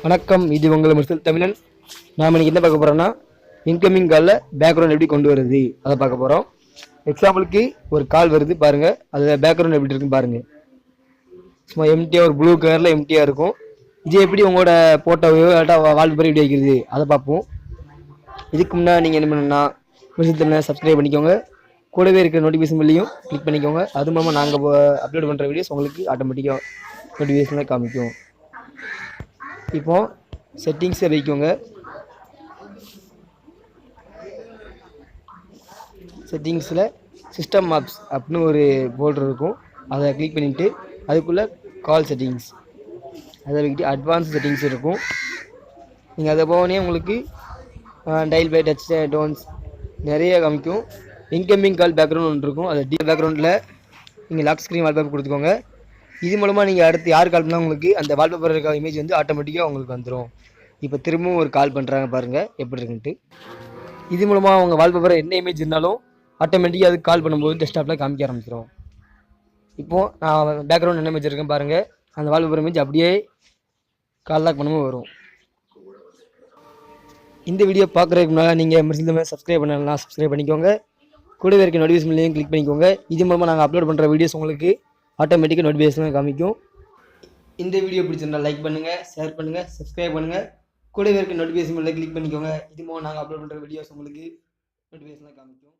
வணக்கம், இது உங்கள் மெர்சல் தமிழன். நாம் இன்னைக்கு என்ன பார்க்க போகிறோம்னா, இன்கமிங் காலில் பேக்ரவுண்ட் எப்படி கொண்டு வருது அதை பார்க்க போகிறோம். எக்ஸாம்பிளுக்கு ஒரு கால் வருது பாருங்கள், அதில் பேக்ரவுண்ட் எப்படி இருக்குன்னு பாருங்கள். சும்மா எம்டியாக ஒரு ப்ளூ கலரில் எம்டியாக இருக்கும். இது எப்படி உங்களோட ஃபோட்டோவையோ இல்லாட்டா வால்பேப்பர் எப்படி வைக்கிறது அதை பார்ப்போம். இதுக்கு முன்னாடி நீங்கள் என்ன பண்ணணும்னா, மெர்சல் தமிழை சப்ஸ்கிரைப் பண்ணிக்கோங்க. கூடவே இருக்கிற நோட்டிஃபிகேஷன் பில்லையும் கிளிக் பண்ணிக்கோங்க. அது மூலமாக நாங்கள் அப்லோட் பண்ணுற வீடியோஸ் உங்களுக்கு ஆட்டோமேட்டிக்காக நோட்டிஃபிகேஷனில் காமிக்கும். இப்போ செட்டிங்ஸை வைக்கோங்க. செட்டிங்ஸில் சிஸ்டம் ஆப்ஸ் அப்படின்னு ஒரு ஃபோல்டர் இருக்கும், அதை கிளிக் பண்ணிவிட்டு அதுக்குள்ளே கால் செட்டிங்ஸ் அதை வைக்கிட்டு அட்வான்ஸ் செட்டிங்ஸ் இருக்கும். நீங்கள் அதை போனே உங்களுக்கு டைல் பை டச் டோன்ஸ் நிறைய காமிக்கும். இன்கமிங் கால் பேக்ரவுண்ட் ஒன்று இருக்கும், அது பேக்ரவுண்டில் நீங்கள் லாக் ஸ்க்ரீன் வால்பேப்பர் கொடுத்துக்கோங்க. இது மூலமாக நீங்கள் அடுத்து யார் கால் பண்ணால் உங்களுக்கு அந்த வால்பேப்பர் இருக்க இமேஜ் வந்து ஆட்டோமேட்டிக்காக உங்களுக்கு வந்துடும். இப்போ திரும்பவும் ஒரு கால் பண்ணுறாங்க பாருங்கள் எப்படி இருக்குன்ட்டு. இது மூலமாக அவங்க வால்பேப்பர் என்ன இமேஜ் இருந்தாலும் ஆட்டோமேட்டிக்காக அதுக்கு கால் பண்ணும்போது டெஸ்க்டாப்பில் காமிக்க ஆரம்பிச்சிடும். இப்போது நான் பேக்ரவுண்ட் என்ன இமேஜ் இருக்கேன் பாருங்கள், அந்த வால்பேப்பர் இமேஜ் அப்படியே கால் லாக் பண்ணும்போது வரும். இந்த வீடியோ பார்க்குறதுக்கு முன்னால் நீங்கள் மெர்சல் தமிழை சப்ஸ்கிரைப் பண்ணலாம், சப்ஸ்கிரைப் பண்ணிக்கோங்க. கூடவே இருக்க நோட்டிஃபிகேஷன் பில்லையும் கிளிக் பண்ணிக்கோங்க. இது மூலமாக நாங்கள் அப்லோட் பண்ணுற வீடியோஸ் உங்களுக்கு ஆட்டோமேட்டிக்காக நோட்டிஃபிகேஷன் காமிக்கும். இந்த வீடியோ பிடிச்சிருந்தால் லைக் பண்ணுங்கள், ஷேர் பண்ணுங்கள், சப்ஸ்கிரைப் பண்ணுங்கள். கூடவே இருக்க நோட்டிஃபிகேஷன் பில்லை கிளிக் பண்ணிக்கோங்க. இது மூலம் நாங்கள் அப்லோட் பண்ணுற வீடியோஸ் உங்களுக்கு நோட்டிஃபிகேஷன் காமிக்கும்.